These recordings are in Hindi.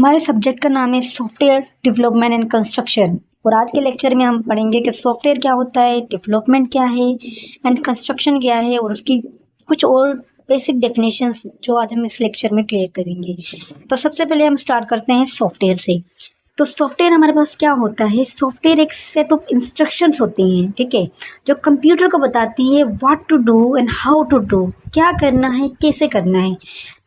हमारे सब्जेक्ट का नाम है सॉफ्टवेयर डेवलपमेंट एंड कंस्ट्रक्शन। और आज के लेक्चर में हम पढ़ेंगे कि सॉफ्टवेयर क्या होता है, डेवलपमेंट क्या है एंड कंस्ट्रक्शन क्या है, और उसकी कुछ और बेसिक डेफिनेशंस जो आज हम इस लेक्चर में क्लियर करेंगे। तो सबसे पहले हम स्टार्ट करते हैं सॉफ्टवेयर से। तो सॉफ्टवेयर हमारे पास क्या होता है? सॉफ्टवेयर एक सेट ऑफ इंस्ट्रक्शंस होती हैं, ठीक है, जो कंप्यूटर को बताती है what to do and how to do, क्या करना है, कैसे करना है।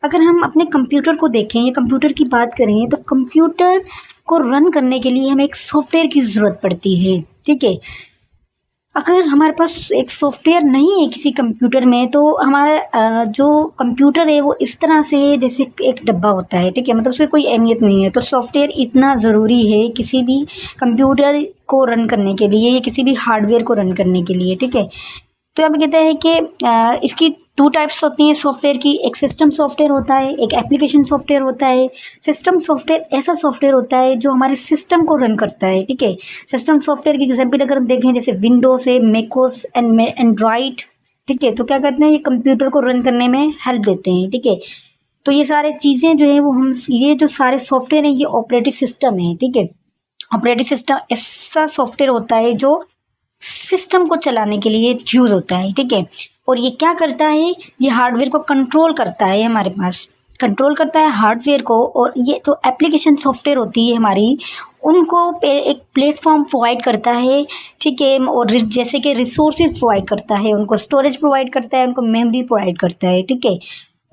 अगर हम अपने कंप्यूटर को देखें या कंप्यूटर की बात करें तो कंप्यूटर को रन करने के लिए हमें एक सॉफ्टवेयर की ज़रूरत पड़ती है, ठीक है। अगर हमारे पास एक सॉफ्टवेयर नहीं है किसी कंप्यूटर में तो हमारा जो कंप्यूटर है वो इस तरह से है जैसे एक डब्बा होता है, ठीक है, मतलब उसकी कोई अहमियत नहीं है। तो सॉफ्टवेयर इतना ज़रूरी है किसी भी कंप्यूटर को रन करने के लिए या किसी भी हार्डवेयर को रन करने के लिए, ठीक है। तो यहाँ पे कहते हैं कि इसकी टू टाइप्स होती हैं सॉफ्टवेयर की। एक सिस्टम सॉफ्टवेयर होता है, एक एप्लीकेशन सॉफ्टवेयर होता है। सिस्टम सॉफ्टवेयर ऐसा सॉफ्टवेयर होता है जो हमारे सिस्टम को रन करता है, ठीक है। सिस्टम सॉफ्टवेयर की एग्जांपल अगर हम देखें जैसे विंडोज़ है, मैकोस एंड एंड्रॉइड, ठीक है, तो क्या करते हैं, ये कंप्यूटर को रन करने में हेल्प देते हैं, ठीक है। तो ये सारे चीज़ें जो है वो ये जो सारे सॉफ्टवेयर हैं ये ऑपरेटिंग सिस्टम है, ठीक है। ऑपरेटिंग सिस्टम ऐसा सॉफ्टवेयर होता है जो सिस्टम को चलाने के लिए यूज़ होता है, ठीक है। और ये क्या करता है, ये हार्डवेयर को कंट्रोल करता है, हमारे पास कंट्रोल करता है हार्डवेयर को। और ये तो एप्लीकेशन सॉफ्टवेयर होती है हमारी, उनको एक प्लेटफॉर्म प्रोवाइड करता है, ठीक है। और जैसे कि रिसोर्सेज प्रोवाइड करता है, उनको स्टोरेज प्रोवाइड करता है, उनको मेमोरी प्रोवाइड करता है, ठीक है।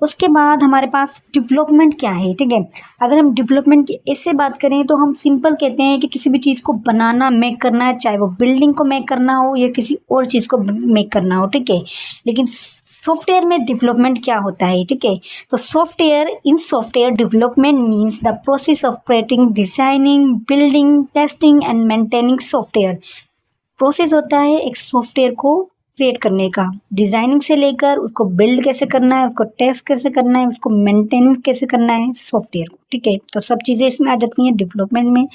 उसके बाद हमारे पास डेवलपमेंट क्या है, ठीक है। अगर हम डेवलपमेंट की ऐसे बात करें तो हम सिंपल कहते हैं कि किसी भी चीज़ को बनाना, मेक करना है, चाहे वो बिल्डिंग को मेक करना हो या किसी और चीज़ को मेक करना हो, ठीक है। लेकिन सॉफ्टवेयर में डेवलपमेंट क्या होता है, ठीक है। तो software development means the process of creating, designing, building, testing and maintaining software. Process होता है एक सॉफ्टवेयर को क्रिएट करने का, डिज़ाइनिंग से लेकर उसको बिल्ड कैसे करना है, उसको टेस्ट कैसे करना है, उसको मेंटेनेंस कैसे करना है सॉफ्टवेयर को, ठीक है। तो सब चीज़ें इसमें आ जाती हैं डेवलपमेंट में।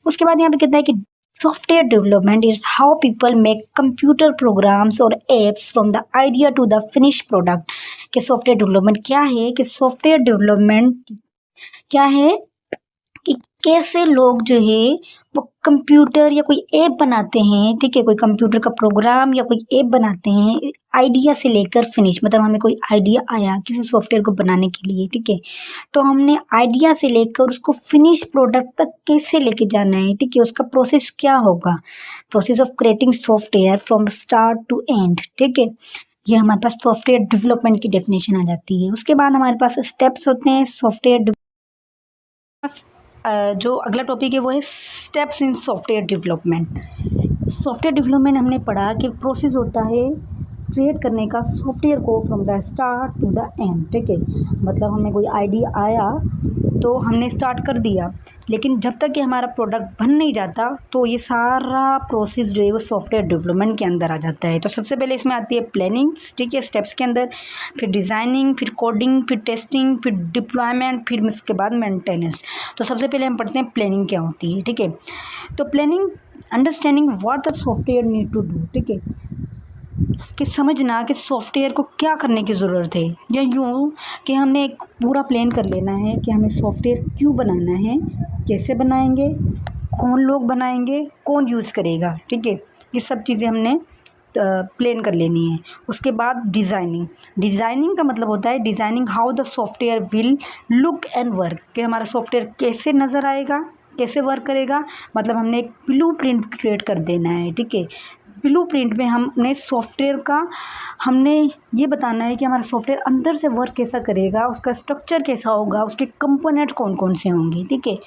उसके बाद यहाँ पे कहता है कि software development is how people make computer programs और apps from the idea to the finish product. कि सॉफ्टवेयर डेवलपमेंट क्या है, कि सॉफ्टवेयर डेवलपमेंट क्या है कि कैसे लोग जो है वो कंप्यूटर या कोई ऐप बनाते हैं, ठीक है, कोई कंप्यूटर का प्रोग्राम या कोई ऐप बनाते हैं आइडिया से लेकर फिनिश। मतलब हमें कोई आइडिया आया किसी सॉफ्टवेयर को बनाने के लिए, ठीक है, तो हमने आइडिया से लेकर उसको फिनिश प्रोडक्ट तक कैसे लेके जाना है, ठीक है, उसका प्रोसेस क्या होगा। Process of creating software from start to end, ठीक है। ये हमारे पास सॉफ्टवेयर डेवलपमेंट की डेफिनेशन आ जाती है। उसके बाद हमारे पास स्टेप्स होते हैं सॉफ्टवेयर जो अगला टॉपिक है वो है steps in software development. Software development हमने पढ़ा कि प्रोसेस होता है क्रिएट करने का सॉफ्टवेयर को from the start to the end, ठीक है। मतलब हमें कोई आइडिया आया तो हमने स्टार्ट कर दिया, लेकिन जब तक कि हमारा प्रोडक्ट बन नहीं जाता तो ये सारा प्रोसेस जो है वो सॉफ्टवेयर डेवलपमेंट के अंदर आ जाता है। तो सबसे पहले इसमें आती है प्लानिंग, ठीक है, स्टेप्स के अंदर, फिर डिज़ाइनिंग, फिर कोडिंग, फिर टेस्टिंग, फिर डिप्लॉयमेंट, फिर इसके बाद मेंटेनेंस। तो सबसे पहले हम पढ़ते हैं प्लानिंग क्या होती है, ठीक है। तो planning understanding what the software need to do, ठीक है, कि समझना कि सॉफ्टवेयर को क्या करने की ज़रूरत है। या यूँ कि हमने एक पूरा प्लान कर लेना है कि हमें सॉफ्टवेयर क्यों बनाना है, कैसे बनाएंगे, कौन लोग बनाएंगे, कौन यूज़ करेगा, ठीक है। ये सब चीज़ें हमने प्लान कर लेनी है। उसके बाद डिज़ाइनिंग का मतलब होता है designing how the software will look and work, कि हमारा सॉफ्टवेयर कैसे नज़र आएगा, कैसे वर्क करेगा। मतलब हमने एक ब्लूप्रिंट क्रिएट कर देना है, ठीक है। ब्लूप्रिंट में हमने सॉफ्टवेयर का हमने ये बताना है कि हमारा सॉफ्टवेयर अंदर से वर्क कैसा करेगा, उसका स्ट्रक्चर कैसा होगा, उसके कंपोनेंट कौन कौन से होंगे, ठीक है।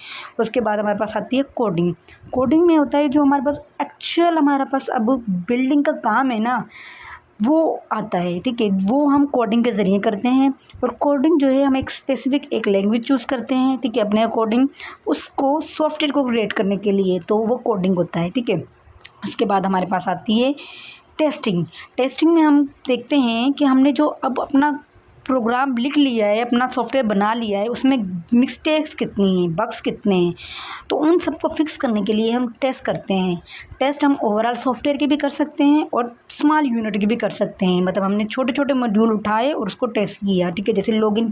उसके बाद हमारे पास आती है कोडिंग में होता है जो हमारे पास एक्चुअल हमारे पास अब बिल्डिंग का काम है ना वो आता है, ठीक है, वो हम कोडिंग के ज़रिए करते हैं। और कोडिंग जो है हम एक स्पेसिफिक एक लैंग्वेज चूज़ करते हैं, ठीक है, अपने अकॉर्डिंग उसको सॉफ्टवेयर को क्रिएट करने के लिए, तो वो कोडिंग होता है, ठीक है। उसके बाद हमारे पास आती है टेस्टिंग में हम देखते हैं कि हमने जो अब अपना प्रोग्राम लिख लिया है, अपना सॉफ्टवेयर बना लिया है, उसमें मिस्टेक्स कितनी हैं, बग्स कितने हैं, तो उन सबको फिक्स करने के लिए हम टेस्ट करते हैं। टेस्ट हम ओवरऑल सॉफ्टवेयर की भी कर सकते हैं और स्मॉल यूनिट की भी कर सकते हैं। मतलब हमने छोटे छोटे मॉड्यूल उठाए और उसको टेस्ट किया, ठीक है। जैसे लॉगिन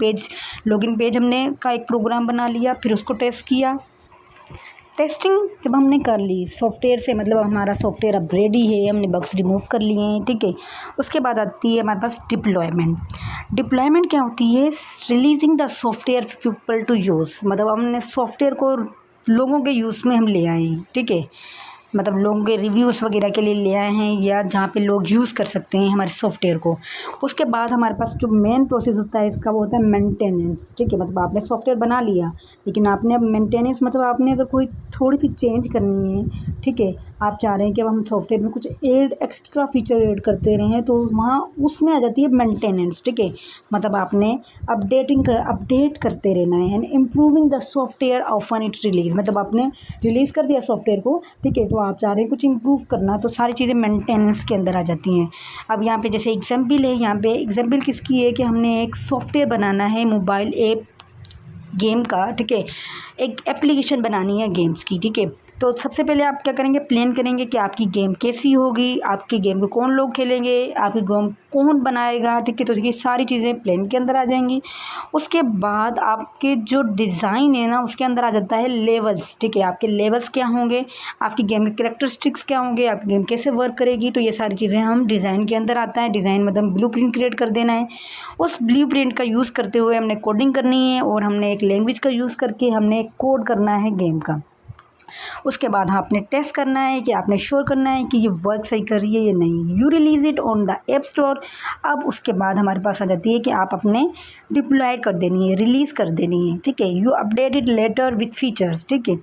पेज हमने का एक प्रोग्राम बना लिया, फिर उसको टेस्ट किया। टेस्टिंग जब हमने कर ली सॉफ्टवेयर से, मतलब हमारा सॉफ्टवेयर अब रेडी है, हमने बग्स रिमूव कर लिए हैं, ठीक है। उसके बाद आती है हमारे पास डिप्लॉयमेंट क्या होती है? Releasing the software people to use. मतलब हमने सॉफ्टवेयर को लोगों के यूज़ में हम ले आए हैं, ठीक है। मतलब लोगों के रिव्यूज़ वगैरह के लिए ले आए हैं, या जहाँ पे लोग यूज़ कर सकते हैं हमारे सॉफ्टवेयर को। उसके बाद हमारे पास जो मेन प्रोसेस होता है इसका, वो होता है मेंटेनेंस, ठीक है। मतलब आपने सॉफ्टवेयर बना लिया, लेकिन आपने अब मेंटेनेंस, मतलब आपने अगर कोई थोड़ी सी चेंज करनी है, ठीक है, आप चाह रहे हैं कि अब हम सॉफ्टवेयर में कुछ एक्स्ट्रा फीचर ऐड करते रहें, तो वहाँ उसमें आ जाती है मेंटेनेंस, ठीक है। मतलब आपने अपडेट करते रहना है, and improving the software often it release. मतलब आपने रिलीज़ कर दिया सॉफ्टवेयर को, ठीक है, तो आप चाह रहे हैं कुछ इम्प्रूव करना, तो सारी चीज़ें मेंटेनेंस के अंदर आ जाती हैं। अब यहाँ पे जैसे एग्जाम्पल है, यहाँ पे एग्जाम्पल किसकी है कि हमने एक सॉफ्टवेयर बनाना है मोबाइल ऐप गेम का, ठीक है। एक एप्लीकेशन बनानी है गेम्स की, ठीक है। तो सबसे पहले आप क्या करेंगे? प्लान करेंगे कि आपकी गेम कैसी होगी, आपकी गेम को कौन लोग खेलेंगे, आपकी गेम कौन बनाएगा, ठीक है। तो ये सारी चीज़ें प्लान के अंदर आ जाएंगी। उसके बाद आपके जो डिज़ाइन है ना, उसके अंदर आ जाता है लेवल्स, ठीक है। आपके लेवल्स क्या होंगे, आपकी गेम के कैरेक्टरिस्टिक्स क्या होंगे, आपकी गेम कैसे वर्क करेगी, तो ये सारी चीज़ें हम डिज़ाइन के अंदर आता है। डिज़ाइन मतलब ब्लूप्रिंट क्रिएट कर देना है। उस ब्लूप्रिंट का यूज़ करते हुए हमने कोडिंग करनी है, और हमने एक लैंग्वेज का यूज़ करके हमने एक कोड करना है गेम का। उसके बाद आपने टेस्ट करना है कि आपने श्योर करना है कि ये वर्क सही कर रही है या नहीं। You release it on the app store. अब उसके बाद हमारे पास आ जाती है कि आप अपने डिप्लॉय कर देनी है, रिलीज़ कर देनी है, ठीक है। You update it later with features, ठीक है।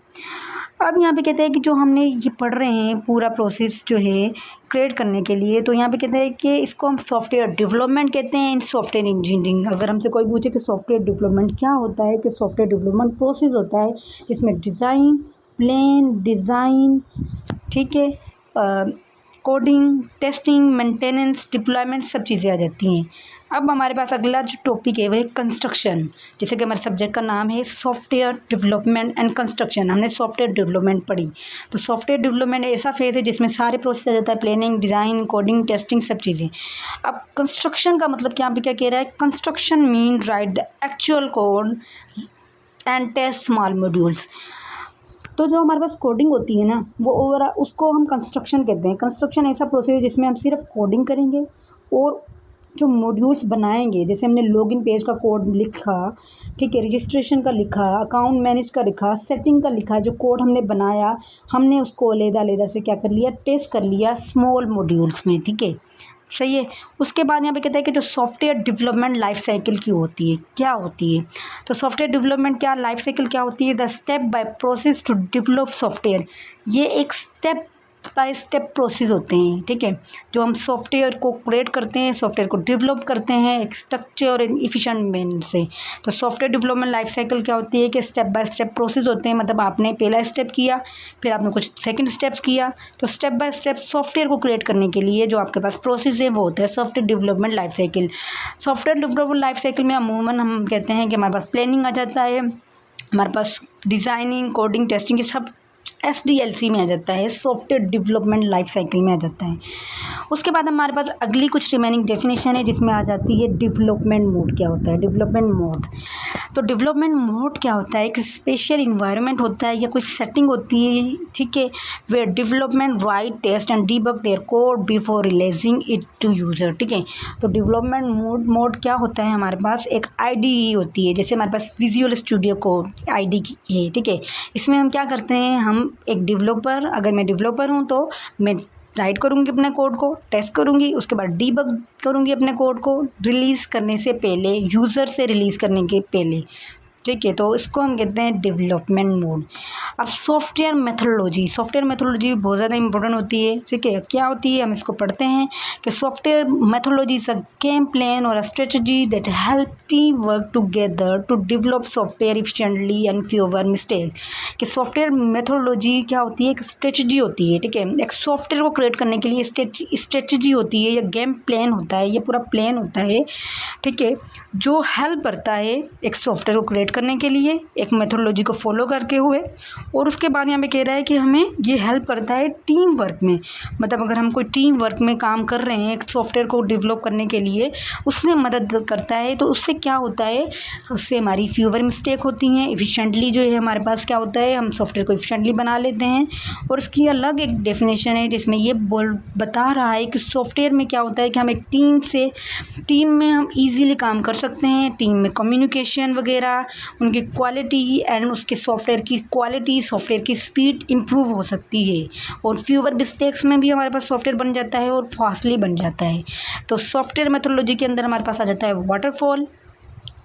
अब यहाँ पे कहते हैं कि जो हमने ये पढ़ रहे हैं पूरा प्रोसेस जो है क्रिएट करने के लिए, तो यहाँ पे कहते हैं कि इसको हम सॉफ्टवेयर डेवलपमेंट कहते हैं इन सॉफ्टवेयर इंजीनियरिंग। अगर हमसे कोई पूछे कि सॉफ्टवेयर डेवलपमेंट क्या होता है, कि सॉफ्टवेयर डेवलपमेंट प्रोसेस होता है जिसमें डिज़ाइन, ठीक है, कोडिंग, टेस्टिंग, मेंटेनेंस, डिप्लॉयमेंट, सब चीज़ें आ जाती हैं। अब हमारे पास अगला जो टॉपिक है वो है कंस्ट्रक्शन। जैसे कि हमारे सब्जेक्ट का नाम है सॉफ्टवेयर डेवलपमेंट एंड कंस्ट्रक्शन। हमने सॉफ्टवेयर डेवलपमेंट पढ़ी, तो सॉफ्टवेयर डेवलपमेंट ऐसा फेज है जिसमें सारे प्रोसेस आ जाता है, प्लानिंग, डिज़ाइन, कोडिंग, टेस्टिंग, सब चीज़ें। अब कंस्ट्रक्शन का मतलब क्या पे क्या कह रहा है? Construction mean write the actual code and test small modules. तो जो हमारे पास कोडिंग होती है ना, वो ओवरऑल उसको हम कंस्ट्रक्शन कहते हैं। कंस्ट्रक्शन ऐसा प्रोसेस है जिसमें हम सिर्फ कोडिंग करेंगे, और जो मॉड्यूल्स बनाएंगे, जैसे हमने लॉगिन पेज का कोड लिखा, ठीक है, रजिस्ट्रेशन का लिखा, अकाउंट मैनेज का लिखा, सेटिंग का लिखा, जो कोड हमने बनाया, हमने उसको अलग से क्या कर लिया? टेस्ट कर लिया स्मॉल मॉड्यूल्स में, ठीक है, सही है। उसके बाद यहाँ पे कहता है कि जो सॉफ्टवेयर डेवलपमेंट लाइफ साइकिल की होती है, क्या होती है? तो सॉफ्टवेयर डेवलपमेंट क्या लाइफ साइकिल क्या होती है? The step by process to develop software. ये एक स्टेप बाय स्टेप प्रोसेस होते हैं, ठीक है, जो हम सॉफ्टवेयर को क्रिएट करते हैं, सॉफ्टवेयर को डेवलप करते हैं एक स्ट्रक्चर और एफिशिएंट मैनर से। तो सॉफ्टवेयर डेवलपमेंट लाइफ साइकिल क्या होती है कि स्टेप बाय स्टेप प्रोसेस होते हैं। मतलब आपने पहला स्टेप किया, फिर आपने कुछ सेकंड स्टेप्स किया, तो स्टेप बाय स्टेप सॉफ्टवेयर को क्रिएट करने के लिए जो आपके पास प्रोसेस है वो होता है software development life cycle. Software development life cycle में अमूमन हम कहते हैं कि हमारे पास प्लानिंग आ जाता है, हमारे पास डिज़ाइनिंग, कोडिंग, टेस्टिंग, ये सब SDLC में आ जाता है, सॉफ्टवेयर डेवलपमेंट लाइफ साइकिल में आ जाता है। उसके बाद हमारे पास अगली कुछ रिमेनिंग डेफिनेशन है जिसमें आ जाती है डेवलपमेंट मोड। क्या होता है डेवलपमेंट मोड? तो डेवलपमेंट मोड क्या होता है? एक स्पेशल इन्वायरमेंट होता है या कोई सेटिंग होती है, ठीक है, वे development write test and debug their code before releasing it to user, ठीक है। तो डेवलपमेंट मोड क्या होता है? हमारे पास एक IDE होती है, जैसे हमारे पास विजुअल स्टूडियो को IDE है, ठीक है। इसमें हम क्या करते हैं, हम एक डेवलपर, अगर मैं डेवलपर हूँ तो मैं राइट करूँगी अपने कोड को, टेस्ट करूँगी, उसके बाद डीबग करूँगी अपने कोड को रिलीज़ करने से पहले, यूज़र से रिलीज़ करने के पहले, ठीक है, तो इसको हम कहते हैं डेवलपमेंट मोड। अब सॉफ्टवेयर मेथोडोलॉजी भी बहुत ज़्यादा इंपॉर्टेंट होती है, ठीक है। क्या होती है हम इसको पढ़ते हैं कि software methodology is a game plan और a strategy that help team work together to develop software efficiently and fewer mistake. कि सॉफ्टवेयर मेथोडोलॉजी क्या होती है, एक स्ट्रेटजी होती है, ठीक है। एक सॉफ्टवेयर को क्रिएट करने के लिए स्ट्रेटजी होती है या गेम प्लान होता है, ये पूरा प्लान होता है, ठीक है, जो हेल्प करता है एक सॉफ्टवेयर को क्रिएट करने के लिए एक मेथोडोलॉजी को फॉलो करके हुए। और उसके बाद यहाँ पे कह रहा है कि हमें ये हेल्प करता है टीम वर्क में। मतलब अगर हम कोई टीम वर्क में काम कर रहे हैं एक सॉफ्टवेयर को डेवलप करने के लिए, उसमें मदद करता है। तो उससे क्या होता है, उससे हमारी फ्यूअर मिस्टेक होती हैं, इफ़िशिएंटली जो है हमारे पास क्या होता है, हम सॉफ्टवेयर को इफ़िशिएंटली बना लेते हैं। और उसकी अलग एक डेफिनेशन है जिसमें ये बता रहा है कि सॉफ्टवेयर में क्या होता है कि हम एक टीम में हम ईजीली काम कर सकते हैं। टीम में कम्युनिकेशन वगैरह, उनकी क्वालिटी एंड उसके सॉफ्टवेयर की क्वालिटी, सॉफ्टवेयर की स्पीड इम्प्रूव हो सकती है। और फ्यूअर मिस्टेक्स में भी हमारे पास सॉफ्टवेयर बन जाता है और फास्टली बन जाता है। तो सॉफ्टवेयर मेथोडोलॉजी के अंदर हमारे पास आ जाता है वाटरफॉल।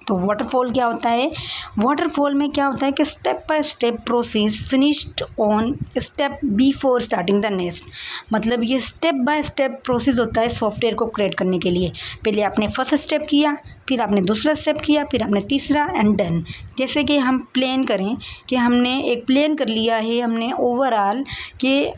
तो वाटरफॉल क्या होता है, वाटरफॉल में क्या होता है कि step by step process finished on step before starting the next. मतलब ये स्टेप बाय स्टेप प्रोसेस होता है सॉफ्टवेयर को क्रिएट करने के लिए। पहले आपने फर्स्ट स्टेप किया, फिर आपने दूसरा स्टेप किया, फिर आपने तीसरा एंड डन। जैसे कि हम प्लान करें कि हमने एक प्लान कर लिया है, हमने ओवरऑल कि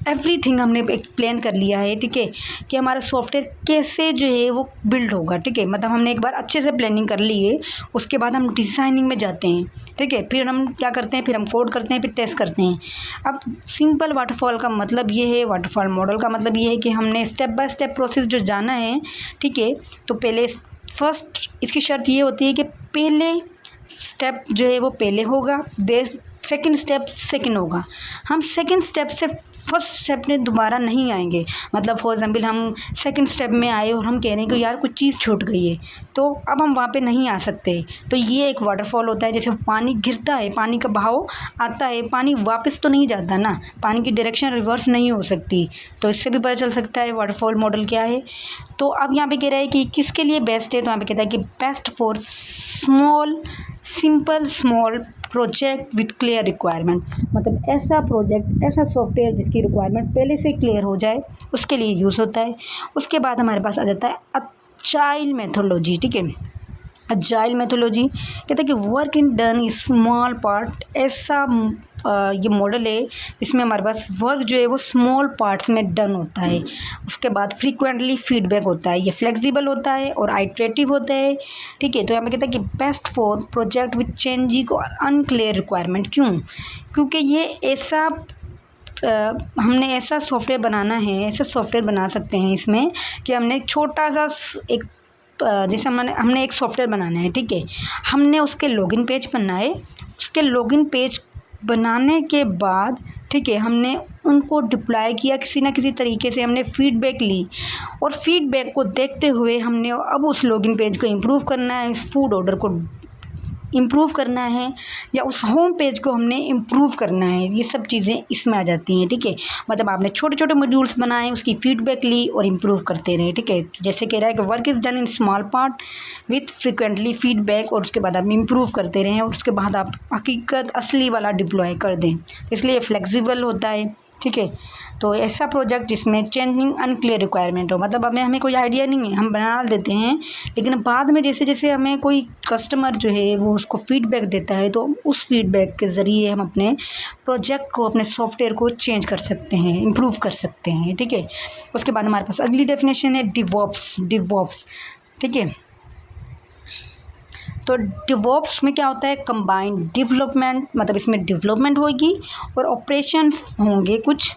एवरीथिंग हमने एक प्लान कर लिया है, ठीक है, कि हमारा सॉफ्टवेयर कैसे जो है वो बिल्ड होगा, ठीक है। मतलब हमने एक बार अच्छे से प्लानिंग कर ली है, उसके बाद हम डिज़ाइनिंग में जाते हैं, ठीक है। फिर हम क्या करते हैं, फिर हम कोड करते हैं, फिर टेस्ट करते हैं। अब सिंपल वाटरफॉल का मतलब ये है, वाटरफॉल मॉडल का मतलब ये है कि हमने स्टेप बाय स्टेप प्रोसेस जो जाना है, ठीक है। तो पहले फर्स्ट इसकी शर्त ये होती है कि पहले स्टेप जो है वो पहले होगा, सेकंड स्टेप सेकंड होगा। हम सेकंड स्टेप से फर्स्ट स्टेप में दोबारा नहीं आएंगे। मतलब फॉर एग्जांपल हम सेकंड स्टेप में आए और हम कह रहे हैं कि यार कुछ चीज़ छूट गई है, तो अब हम वहाँ पे नहीं आ सकते। तो ये एक वाटरफॉल होता है। जैसे पानी गिरता है, पानी का बहाव आता है, पानी वापस तो नहीं जाता ना, पानी की डायरेक्शन रिवर्स नहीं हो सकती। तो इससे भी पता चल सकता है वाटरफॉल मॉडल क्या है। तो अब यहाँ पे कह रहा है कि किसके लिए बेस्ट है, तो यहाँ पे कहता है कि best for small project with clear requirement. मतलब ऐसा प्रोजेक्ट, ऐसा सॉफ्टवेयर जिसकी रिक्वायरमेंट पहले से क्लियर हो जाए, उसके लिए यूज़ होता है। उसके बाद हमारे पास आ जाता है अजाइल मेथोडोलॉजी, ठीक है। अजाइल मेथोडोलॉजी कहते हैं कि work in done in small part. ऐसा ये मॉडल है इसमें हमारे पास वर्क जो है वो स्मॉल पार्ट्स में डन होता है। उसके बाद फ्रीक्वेंटली फीडबैक होता है, ये फ्लेक्सिबल होता है और आइट्रेटिव होता है, ठीक है। तो यहाँ पे कहता है कि best for project with changing और अनक्लियर रिक्वायरमेंट। क्योंकि ये ऐसा हमने ऐसा सॉफ्टवेयर बनाना है, ऐसा सॉफ्टवेयर बना सकते हैं इसमें कि हमने एक छोटा सा एक जैसे हमने एक सॉफ्टवेयर बनाना है, ठीक है। हमने उसके लॉगिन पेज बनाए, उसके लॉगिन पेज बनाने के बाद, ठीक है, हमने उनको डिप्लॉय किया किसी ना किसी तरीके से, हमने फीडबैक ली और फीडबैक को देखते हुए हमने अब उस लॉगिन पेज को इम्प्रूव करना है, इस फूड ऑर्डर को इम्प्रूव करना है या उस होम पेज को हमने इम्प्रूव करना है। ये सब चीज़ें इसमें आ जाती हैं, ठीक है। मतलब आपने छोटे छोटे मॉड्यूल्स बनाए, उसकी फीडबैक ली और इम्प्रूव करते रहे, ठीक है। जैसे कह रहा है कि work is done in small part with frequently feedback, और उसके बाद आप इम्प्रूव करते रहें और उसके बाद आप हकीकत असली वाला डिप्लॉय कर दें। इसलिए फ्लेक्सिबल होता है, ठीक है। तो ऐसा प्रोजेक्ट जिसमें चेंजिंग अनक्लियर रिक्वायरमेंट हो, मतलब हमें कोई आइडिया नहीं है, हम बना देते हैं, लेकिन बाद में जैसे जैसे हमें कोई कस्टमर जो है वो उसको फीडबैक देता है, तो उस फीडबैक के ज़रिए हम अपने प्रोजेक्ट को, अपने सॉफ्टवेयर को चेंज कर सकते हैं, इम्प्रूव कर सकते हैं, ठीक है। उसके बाद हमारे पास अगली डेफिनेशन है डिवॉप्स, ठीक है। तो डिवॉप्स में क्या होता है, कंबाइंड डेवलपमेंट। मतलब इसमें डेवलपमेंट होगी और ऑपरेशंस होंगे कुछ।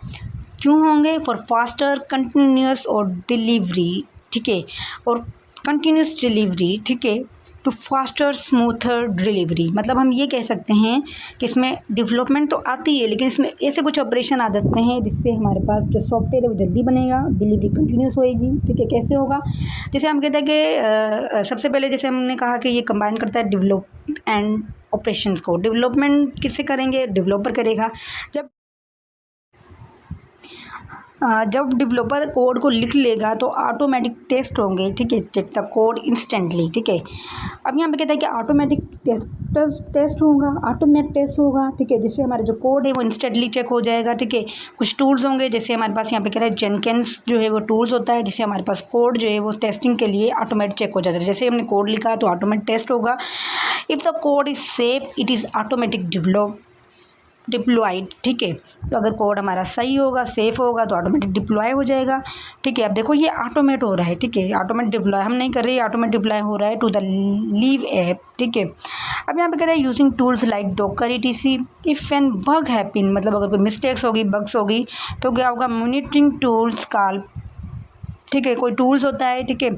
क्यों होंगे, फॉर फास्टर कंटिन्यूस और डिलीवरी, ठीक है, और कंटिन्यूस डिलीवरी, ठीक है, टू फास्टर स्मूथर डिलीवरी। मतलब हम ये कह सकते हैं कि इसमें डेवलपमेंट तो आती है, लेकिन इसमें ऐसे कुछ ऑपरेशन आ जाते हैं जिससे हमारे पास जो सॉफ्टवेयर है वो जल्दी बनेगा, डिलीवरी कंटिन्यूस होएगी, ठीक है। कैसे होगा, जैसे हम कहते हैं कि सबसे पहले जैसे हमने कहा कि ये कंबाइन करता है डेवलप एंड ऑपरेशंस को। डेवलपमेंट किससे करेंगे, डेवलपर करेगा। जब जब डेवलपर कोड को लिख लेगा तो ऑटोमेटिक टेस्ट होंगे, ठीक है, चेक द कोड इंस्टेंटली, ठीक है। अब यहाँ पे कहता है कि ऑटोमेटिक टेस्ट होगा, ऑटोमेट टेस्ट होगा, ठीक है, जिससे हमारा जो कोड है वो इंस्टेंटली चेक हो जाएगा, ठीक है। कुछ टूल्स होंगे, जैसे हमारे पास यहाँ पे कह रहा है जेनकिंस जो है वो टूल्स होता है, जिससे हमारे पास कोड जो है वो टेस्टिंग के लिए ऑटोमेट चेक हो जाता है। जैसे हमने कोड लिखा तो ऑटोमेट टेस्ट होगा। If the code is safe it is automatic deployed, ठीक है। तो अगर कोड हमारा सही होगा, सेफ़ होगा तो ऑटोमेटिक डिप्लॉय हो जाएगा, ठीक है। अब देखो ये ऑटोमेट हो रहा है, ठीक है, ऑटोमेट डिप्लॉय हम नहीं कर रहे, ऑटोमेट डिप्लॉय हो रहा है टू द लीव ऐप, ठीक है। अब यहाँ पे कह रहा है using tools like Docker etc if an bug happen, मतलब अगर कोई मिस्टेक्स होगी, बग्स होगी तो क्या होगा, मॉनिटरिंग टूल्स कॉल, ठीक है, कोई टूल्स होता है, ठीक है,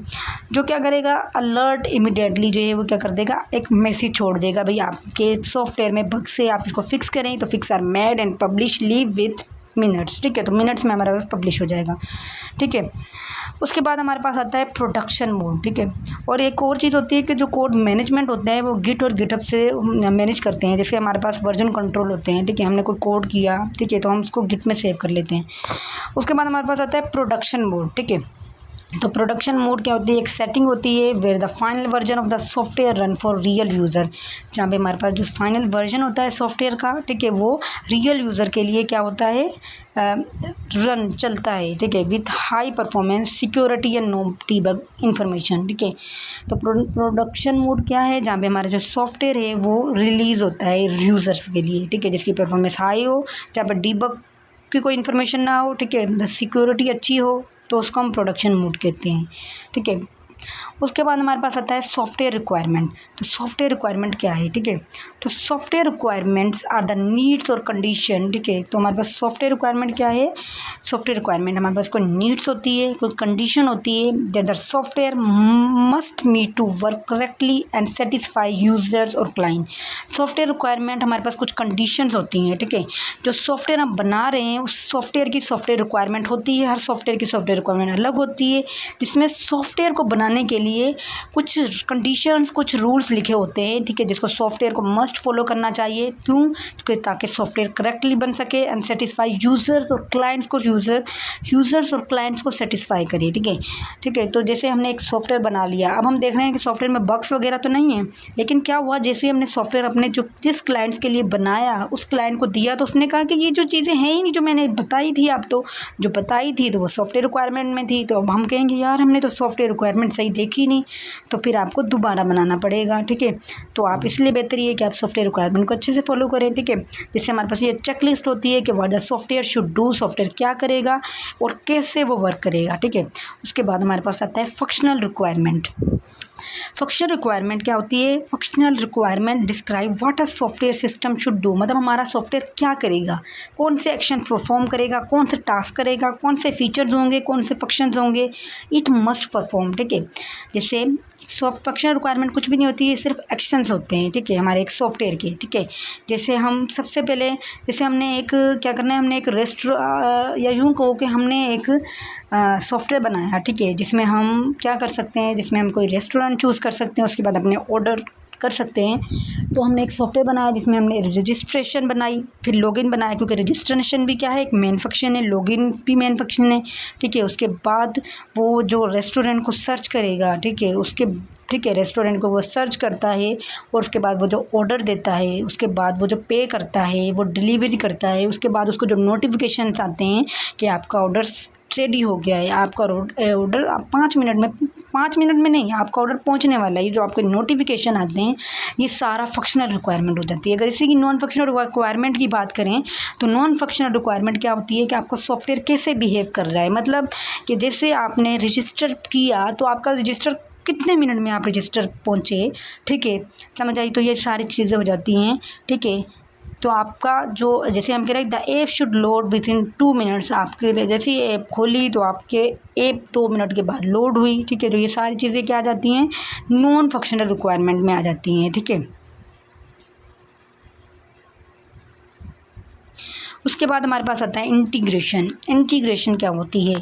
जो क्या करेगा, अलर्ट इमिडिएटली जो है वो क्या कर देगा, एक मैसेज छोड़ देगा, भाई आपके सॉफ्टवेयर में बग से आप इसको फिक्स करें, तो fix are made and publish live with minutes, ठीक है। तो मिनट्स में हमारा पब्लिश हो जाएगा, ठीक है। उसके बाद हमारे पास आता है प्रोडक्शन मोड, ठीक है। और एक और चीज़ होती है कि जो कोड मैनेजमेंट होता है वो गिट और गिटहब से मैनेज करते हैं। जैसे हमारे पास वर्जन कंट्रोल होते हैं, ठीक है, हमने कोई कोड किया, ठीक है, तो हम उसको गिट में सेव कर लेते हैं। उसके बाद हमारे पास आता है प्रोडक्शन मोड, ठीक है। तो प्रोडक्शन मोड क्या होती है, एक सेटिंग होती है where the final version of the software run for real user, जहाँ पे हमारे पास जो फाइनल वर्जन होता है सॉफ्टवेयर का, ठीक है, वो रियल यूज़र के लिए क्या होता है, रन चलता है, ठीक है, with high performance security and no debug information, ठीक है। तो प्रोडक्शन मोड क्या है, जहाँ पे हमारा जो सॉफ्टवेयर है वो रिलीज़ होता है यूज़र्स के लिए, ठीक है, जिसकी परफॉर्मेंस हाई हो, जहाँ पर डीबग की कोई इन्फॉर्मेशन ना हो, ठीक है, सिक्योरिटी अच्छी हो, तो उसको हम प्रोडक्शन मोड कहते हैं, ठीक है। उसके बाद हमारे पास आता है सॉफ्टवेयर रिक्वायरमेंट। तो सॉफ्टवेयर रिक्वायरमेंट क्या है, ठीक है, तो software requirements are the needs और कंडीशन, ठीक है। तो हमारे पास सॉफ्टवेयर रिक्वायरमेंट क्या है, सॉफ्टवेयर रिक्वायरमेंट हमारे पास कोई नीड्स होती है, कोई कंडीशन होती है, that the software must meet to work correctly and satisfy users और क्लाइंट। सॉफ्टवेयर रिक्वायरमेंट हमारे पास कुछ कंडीशंस होती हैं, ठीक है। जो सॉफ्टवेयर हम बना रहे हैं उस सॉफ्टवेयर की सॉफ्टवेयर रिक्वायरमेंट होती है, हर सॉफ्टवेयर की सॉफ्टवेयर रिक्वायरमेंट अलग होती है, जिसमें सॉफ्टवेयर को बनाने के लिए कुछ कंडीशंस, कुछ रूल्स लिखे होते हैं, ठीक है, जिसको सॉफ्टवेयर को मस्ट फॉलो करना चाहिए। क्यों, क्योंकि ताकि सॉफ्टवेयर करेक्टली बन सके एंड सेटिस्फाई यूज़र्स और क्लाइंट्स को, यूज़र्स और क्लाइंट्स को सेटिस्फाई करे, ठीक है, ठीक है। तो जैसे हमने एक सॉफ्टवेयर बना लिया, अब हम देख रहे हैं कि सॉफ्टवेयर में बग्स वगैरह तो नहीं है, लेकिन क्या हुआ, जैसे हमने सॉफ्टवेयर अपने जो जिस क्लाइंट्स के लिए बनाया उस क्लाइंट को दिया, तो उसने कहा कि ये जो चीज़ें हैं ही नहीं जो मैंने बताई थी, आप तो जो बताई थी तो वो सॉफ्टवेयर रिक्वायरमेंट में थी, तो अब हम कहेंगे यार हमने तो सॉफ्टवेयर रिक्वायरमेंट सही देखी नहीं, तो फिर आपको दोबारा बनाना पड़ेगा, ठीक है। तो आप इसलिए बेहतर ये कि आप सॉफ्टवेयर रिक्वायरमेंट को अच्छे से फॉलो करें, ठीक है। जैसे हमारे पास ये चेकलिस्ट होती है कि what the software should do, software क्या करेगा और कैसे वो वर्क करेगा, ठीक है। उसके बाद हमारे पास आता है फंक्शनल रिक्वायरमेंट। फंक्शनल रिक्वायरमेंट क्या होती है, functional requirement describe what a software system should do, मतलब हमारा सॉफ्टवेयर क्या करेगा, कौन से एक्शन परफॉर्म करेगा, कौन से टास्क करेगा, कौन से फीचर्स होंगे, कौन से फंक्शंस होंगे, इट मस्ट परफॉर्म, ठीक है। जैसे फंक्शनल रिक्वायरमेंट कुछ भी नहीं होती है, सिर्फ एक्शंस होते हैं, ठीक है, हमारे एक सॉफ्टवेयर के, ठीक है। जैसे हम सबसे पहले, जैसे हमने एक क्या करना है, हमने एक या यूँ कहो कि हमने एक सॉफ्टवेयर बनाया, ठीक है, जिसमें हम क्या कर सकते हैं, जिसमें हम कोई रेस्टोरेंट चूज़ कर सकते हैं, उसके बाद अपने ऑर्डर कर सकते हैं। तो हमने एक सॉफ्टवेयर बनाया जिसमें हमने रजिस्ट्रेशन बनाई, फिर लॉगिन बनाया, क्योंकि रजिस्ट्रेशन भी क्या है, एक मेन फंक्शन है, लॉगिन भी मेन फंक्शन है, ठीक है। उसके बाद वो जो रेस्टोरेंट को सर्च करेगा, ठीक है, ठीक है, रेस्टोरेंट को वो सर्च करता है और उसके बाद वो जो ऑर्डर देता है, उसके बाद वो जो पे करता है, वो डिलीवरी करता है, उसके बाद उसको जो नोटिफिकेशंस आते हैं कि आपका ऑर्डर रेडी हो गया है, आपका ऑर्डर आप 5 मिनट में नहीं, आपका ऑर्डर पहुंचने वाला है, ये जो आपके नोटिफिकेशन आते हैं, ये सारा फंक्शनल रिक्वायरमेंट हो जाती है। अगर इसी की नॉन फंक्शनल रिक्वायरमेंट की बात करें तो नॉन फंक्शनल रिक्वायरमेंट क्या होती है कि आपका सॉफ्टवेयर कैसे बिहेव कर रहा है, मतलब कि जैसे आपने रजिस्टर किया तो आपका रजिस्टर कितने मिनट में आप रजिस्टर पहुँचे, ठीक है, समझ आई। तो ये सारी चीज़ें हो जाती हैं, ठीक है। तो आपका जो, जैसे हम कह रहे हैं the app should load with in 2 minutes, आपके जैसे ही ऐप खोली तो आपके ऐप 2 मिनट के बाद लोड हुई, ठीक है। तो ये सारी चीज़ें क्या आ जाती हैं, नॉन फंक्शनल रिक्वायरमेंट में आ जाती हैं, ठीक है। उसके बाद हमारे पास आता है इंटीग्रेशन। इंटीग्रेशन क्या होती है?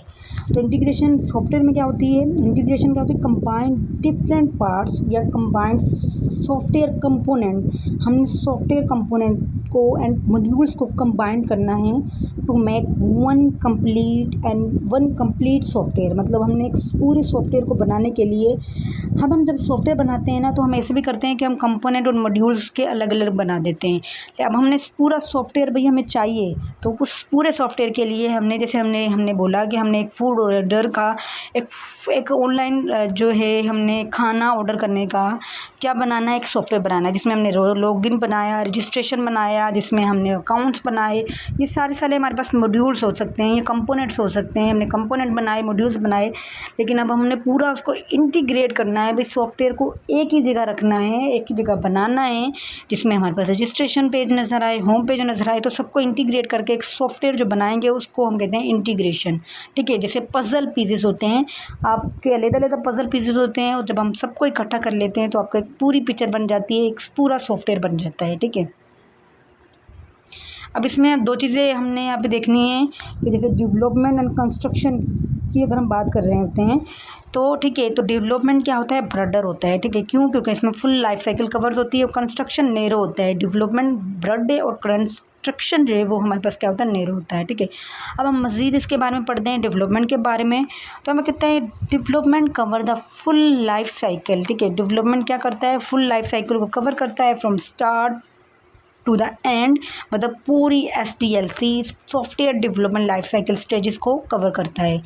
तो इंटीग्रेशन सॉफ्टवेयर में क्या होती है? इंटीग्रेशन क्या होती है? कंबाइन डिफरेंट पार्ट्स या कंबाइंड सॉफ्टवेयर कंपोनेंट। हमने सॉफ्टवेयर कंपोनेंट को एंड मॉड्यूल्स को कंबाइन करना है to make one complete software. मतलब हमने एक पूरे सॉफ्टवेयर को बनाने के लिए हम जब सॉफ्टवेयर बनाते हैं ना, तो हम ऐसे भी करते हैं कि हम कंपोनेंट और मॉड्यूल्स के अलग अलग बना देते हैं। अब हमने पूरा सॉफ्टवेयर भाई हमें चाहिए, तो उस पूरे सॉफ्टवेयर के लिए हमने जैसे हमने बोला कि हमने एक फूड ऑर्डर का एक ऑनलाइन जो है हमने खाना ऑर्डर करने का क्या बनाना है, एक सॉफ्टवेयर बनाना है जिसमें हमने लॉगिन बनाया, रजिस्ट्रेशन बनाया, जिसमें हमने अकाउंट्स बनाए। ये सारे हमारे पास मॉड्यूल्स हो सकते हैं, ये कंपोनेंट्स हो सकते हैं। हमने कंपोनेंट बनाए, मॉड्यूल्स बनाए, लेकिन अब हमने पूरा उसको इंटीग्रेट करना है भाई। सॉफ्टवेयर को एक ही जगह रखना है, एक ही जगह बनाना है, जिसमें हमारे पास रजिस्ट्रेशन पेज नज़र आए, होम पेज नज़र आए, तो सबको इंटीग्रेट करके एक सॉफ्टवेयर जो बनाएंगे उसको हम कहते हैं इंटीग्रेशन। ठीक है, जैसे पज़ल पीसेस होते हैं, आपके अलग-अलग पज़ल पीसेस होते हैं, और जब हम सबको इकट्ठा कर लेते हैं तो आपका एक पूरी पिक्चर बन जाती है, एक पूरा सॉफ्टवेयर बन जाता है। ठीक है, अब इसमें दो चीज़ें हमने यहाँ पे देखनी है कि जैसे डेवलपमेंट एंड कंस्ट्रक्शन की अगर हम बात कर रहे होते हैं तो ठीक है, तो डेवलपमेंट क्या होता है? ब्रॉडर होता है। ठीक है, क्यों? क्योंकि इसमें फुल लाइफ साइकिल कवर्स होती है, और कंस्ट्रक्शन नैरो होता है। डेवलपमेंट ब्रॉड है और कंस्ट्रक्शन जो है वो हमारे पास क्या होता है? नैरो होता है। ठीक है, अब हम मज़ीद इसके बारे में पढ़ते हैं डेवलपमेंट के बारे में। तो हमें कहते हैं development cover the full life cycle. ठीक है, डेवलपमेंट क्या करता है? फुल लाइफ साइकिल को कवर करता है, from start to the end. मतलब पूरी SDLC software development life cycle stages को कवर करता है।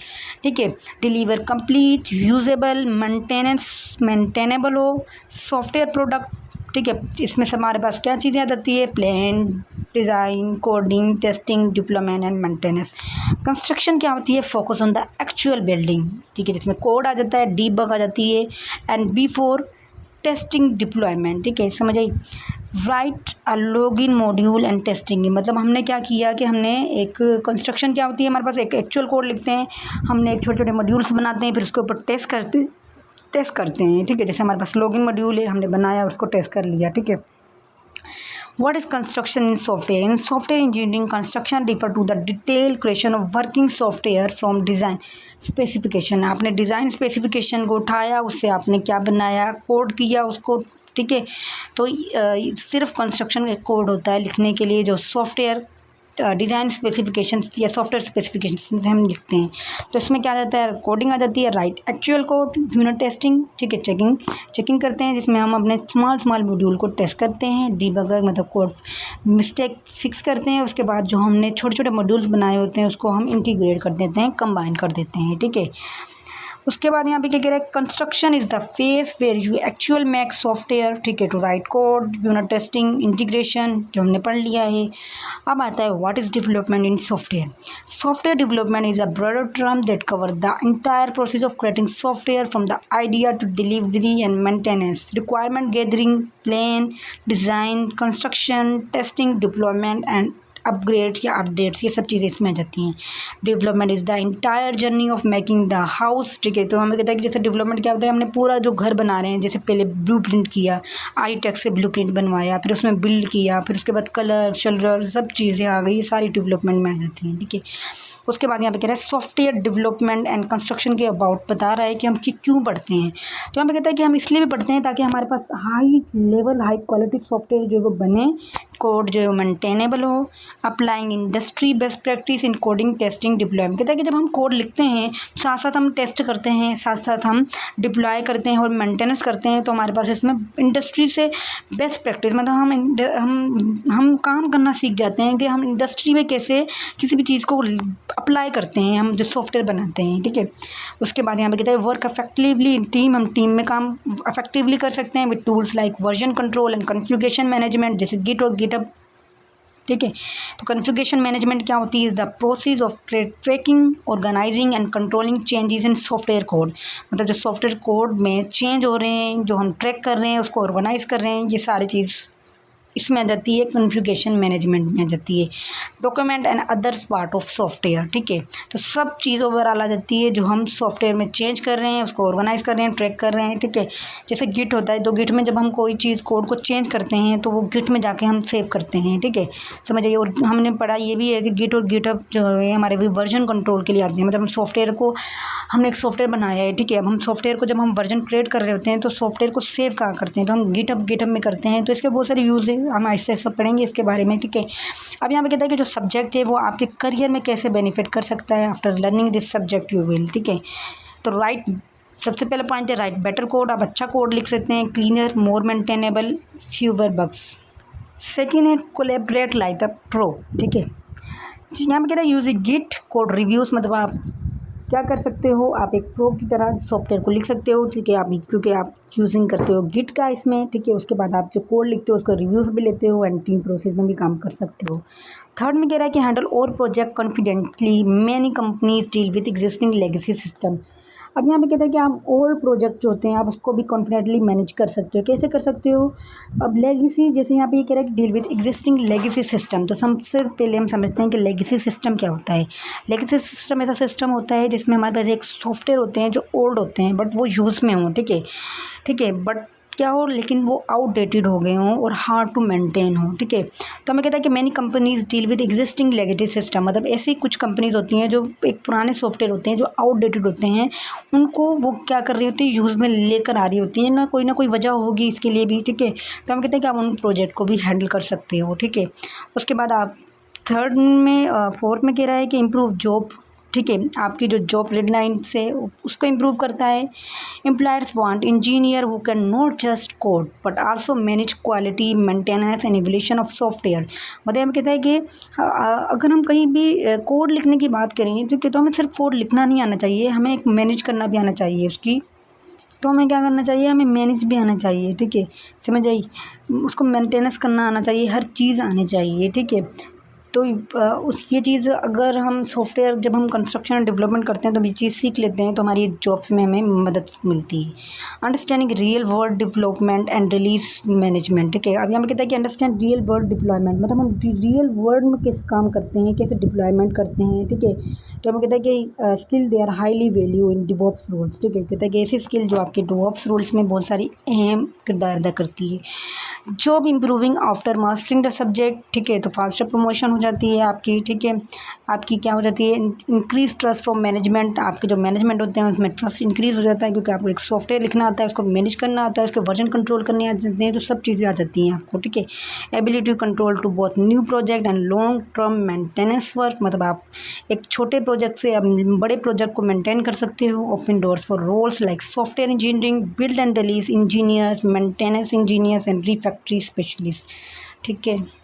ठीक है, डिलीवर कंप्लीट यूजेबल मेंटेनेबल हो सॉफ्टवेयर प्रोडक्ट। ठीक है, इसमें से हमारे पास क्या चीज़ें आ जाती है? Plan, design, coding, testing, deployment and maintenance. Construction क्या होती है? Focus on the actual building. ठीक है, जिसमें कोड आ जाता है, डीबग आ जाती है, एंड बिफोर टेस्टिंग डिप्लॉयमेंट। ठीक है, समझ आई? Write a login module and testing. मतलब हमने क्या किया कि हमने एक कंस्ट्रक्शन क्या होती है? हमारे पास एक एक्चुअल कोड लिखते हैं, हमने एक छोटे छोटे मॉड्यूल्स बनाते हैं, फिर उसके ऊपर टेस्ट करते हैं। ठीक है, जैसे हमारे पास लॉगिन मॉड्यूल है, हमने बनाया, उसको टेस्ट कर लिया। ठीक है, What is construction in software? In software engineering, construction refer to the detailed creation of working software from design specification. आपने डिज़ाइन स्पेसिफिकेशन को उठाया, उससे आपने क्या बनाया? कोड किया उसको। ठीक है, तो सिर्फ कंस्ट्रक्शन का कोड होता है लिखने के लिए, जो सॉफ्टवेयर डिज़ाइन स्पेसिफिकेशंस या सॉफ्टवेयर स्पेसिफिकेशंस हम लिखते हैं। तो इसमें क्या जाता है? कोडिंग आ जाती है, right actual code, unit testing. ठीक है, चेकिंग करते हैं, जिसमें हम अपने स्मॉल मॉड्यूल को टेस्ट करते हैं, डीबगर मतलब कोड मिस्टेक फिक्स करते हैं। उसके बाद जो हमने छोटे छोटे मॉड्यूल्स बनाए होते हैं उसको हम इंटीग्रेट कर देते हैं, कंबाइन कर देते हैं। ठीक है, उसके बाद यहाँ पे क्या कह रहा है? Construction is the phase where you actual make software. ठीक है, to write code, unit testing, integration, जो हमने पढ़ लिया है। अब आता है what is development in software. Software development is a broader term that cover the entire process of creating software from the idea to delivery and maintenance, requirement gathering, plan, design, construction, testing, deployment and upgrade या अपडेट्स। ये सब चीज़ें इसमें आ जाती हैं। Development is the entire journey of making the house. ठीक है, तो हमें कहता है कि जैसे डेवलपमेंट क्या होता है? हमने पूरा जो घर बना रहे हैं, जैसे पहले ब्लूप्रिंट किया, आर्किटेक्ट से ब्लूप्रिंट बनवाया, फिर उसमें बिल्ड किया, फिर उसके बाद कलर शलर सब चीज़ें आ गई, ये सारी डेवलपमेंट में आ जाती हैं। ठीक है, उसके बाद यहाँ पे कह रहा है सॉफ्टवेयर डेवलपमेंट एंड कंस्ट्रक्शन के अबाउट बता रहा है कि हम क्यों पढ़ते हैं। तो यहाँ पे कहता है कि हम इसलिए भी पढ़ते हैं ताकि हमारे पास हाई क्वालिटी सॉफ्टवेयर जो वो बने, कोड जो मेंटेनेबल हो, applying industry best practice in coding, testing, deployment. कहता है कि जब हम कोड लिखते हैं साथ साथ हम टेस्ट करते हैं, साथ साथ हम डिप्लॉय करते हैं और मेंटेनेंस करते हैं, तो हमारे पास इसमें इंडस्ट्री से बेस्ट प्रैक्टिस मतलब हम काम करना सीख जाते हैं कि हम इंडस्ट्री में कैसे किसी भी चीज़ को अप्लाई करते हैं, हम जो सॉफ्टवेयर बनाते हैं। ठीक है, उसके बाद यहाँ पे कहते हैं वर्क इफेक्टिवली इन टीम। हम टीम में काम इफेक्टिवली कर सकते हैं with tools like version control and configuration management, जैसे गिट और गिटहब। ठीक है, तो कॉन्फ़िगरेशन मैनेजमेंट क्या होती है? Is the process of tracking, organising and controlling changes in software code. मतलब जो सॉफ्टवेयर कोड में चेंज हो रहे हैं, जो हम ट्रैक कर रहे हैं, उसको ऑर्गेनाइज कर रहे हैं, ये सारी चीज़ इसमें आ जाती है, कॉन्फ़िगरेशन मैनेजमेंट में आ जाती है, document and others part of software, ठीक है। तो सब चीज़ ओवरऑल आ जाती है जो हम सॉफ्टवेयर में चेंज कर रहे हैं, उसको ऑर्गेनाइज कर रहे हैं, ट्रैक कर रहे हैं, ठीक है। जैसे गिट होता है, तो गिट में जब हम कोई चीज़ कोड को चेंज करते हैं तो वो गिट में जाके हम सेव करते हैं, ठीक है, समझ आइए। और हमने पढ़ा ये भी है कि गिट और गिटहब जो है हमारे वर्जन कंट्रोल के लिए आते हैं। मतलब हम सॉफ्टवेयर को, हमने एक सॉफ्टवेयर बनाया है, ठीक है। अब हम सॉफ्टवेयर को जब हम वर्जन क्रिएट कर रहे होते हैं तो सॉफ्टवेयर को सेव कहाँ करते हैं, तो हम गिटहब में करते हैं। तो इसके बहुत सारे यूज़ है, हम ऐसे सब पढ़ेंगे इसके बारे में, ठीक है। अब यहाँ पे कहता है कि जो सब्जेक्ट है वो आपके करियर में कैसे बेनिफिट कर सकता है after learning this subject you will, ठीक है। तो राइट, सबसे पहला पॉइंट है राइट बेटर कोड, आप अच्छा कोड लिख सकते हैं, क्लीनर, मोर मेंटेनेबल, फ्यूवर बग्स। सेकेंड है कोलैबोरेट लाइक अ प्रो, ठीक है। यहाँ पे कह रहा है यूज गिट कोड रिव्यूज़, मतलब आप क्या कर सकते हो, आप एक प्रो की तरह सॉफ्टवेयर को लिख सकते हो, ठीक है। आप क्योंकि आप यूजिंग करते हो गिट का इसमें, ठीक है। उसके बाद आप जो कोड लिखते हो उसका रिव्यूज़ भी लेते हो एंड टीम प्रोसेस में भी काम कर सकते हो। थर्ड में कह रहा है कि हैंडल और project confidently, many companies deal with existing legacy system. अब यहाँ पे कहता है कि आप ओल्ड प्रोजेक्ट जो होते हैं आप उसको भी कॉन्फिडेंटली मैनेज कर सकते हो। कैसे कर सकते हो, अब लेगेसी, जैसे यहाँ पे ये कह रहा है कि deal with existing legacy system. तो सबसे पहले हम समझते हैं कि लेगेसी सिस्टम क्या होता है। लेगेसी सिस्टम ऐसा सिस्टम होता है जिसमें हमारे पास एक सॉफ्टवेयर होते हैं जो ओल्ड होते हैं बट वो यूज़ में हों, ठीक है, ठीक है, बट क्या हो, लेकिन वो आउटडेटेड हो गए हों और हार्ड टू मेंटेन हो, ठीक है। तो हमें कहता है कि many companies deal with existing legacy system, मतलब ऐसी कुछ कंपनीज होती हैं जो एक पुराने सॉफ्टवेयर होते हैं जो आउटडेटेड होते हैं, उनको वो क्या कर रही होती है, यूज़ में लेकर आ रही होती है ना कोई वजह होगी इसके लिए भी, ठीक है। तो हम कहते हैं कि आप उन प्रोजेक्ट को भी हैंडल कर सकते हो, ठीक है। उसके बाद आप थर्ड में फोर्थ में कह रहा है कि इम्प्रूव जॉब, ठीक है, आपकी जो जॉब डेडलाइन से उसको इम्प्रूव करता है। Employers want engineer who can not just code but also manage quality, maintenance and evolution of software. मतलब हम कहता है कि अगर हम कहीं भी कोड लिखने की बात करें तो हमें सिर्फ कोड लिखना नहीं आना चाहिए, हमें एक मैनेज करना भी आना चाहिए उसकी। तो हमें क्या करना चाहिए, हमें मैनेज भी आना चाहिए, ठीक है, समझ आई। उसको मेंटेनेंस करना आना चाहिए, हर चीज़ आनी चाहिए, ठीक है। तो ये चीज़ अगर हम सॉफ्टवेयर जब हम कंस्ट्रक्शन और डेवलपमेंट करते हैं तो ये चीज़ सीख लेते हैं तो हमारी जॉब्स में हमें मदद मिलती है। Understanding real world development and release management, ठीक है। अब यहाँ पे कहता है कि अंडरस्टैंड रियल वर्ल्ड डिप्लॉयमेंट, मतलब हम रियल वर्ल्ड में कैसे काम करते हैं, कैसे डिप्लॉयमेंट करते हैं, ठीक है। तो हमें कहता है कि skill they are highly value in DevOps roles, ठीक है। कहता है कि ऐसी स्किल जो आपके डिवॉप्स रूल्स में बहुत सारी अहम किरदार अदा करती है। Job improving after mastering the subject, ठीक है, तो फास्टर प्रमोशन हो जाती है आपकी, ठीक है। आपकी क्या हो जाती है, इंक्रीज ट्रस्ट फ्रॉम मैनेजमेंट, आपके जो मैनेजमेंट होते हैं उसमें ट्रस्ट इंक्रीज हो जाता है क्योंकि आपको एक सॉफ्टवेयर लिखना आता है, उसको मैनेज करना आता है, उसके वर्जन कंट्रोल करने आ जाते हैं, तो सब चीज़ें आ जाती हैं आपको, ठीक है। Ability to control to both new project and long term maintenance work, मतलब आप एक छोटे प्रोजेक्ट से आप बड़े प्रोजेक्ट को मेंटेन कर सकते हो। Open doors for roles like software engineering, build and release engineers, maintenance engineers and refactoring specialist, ठीक है।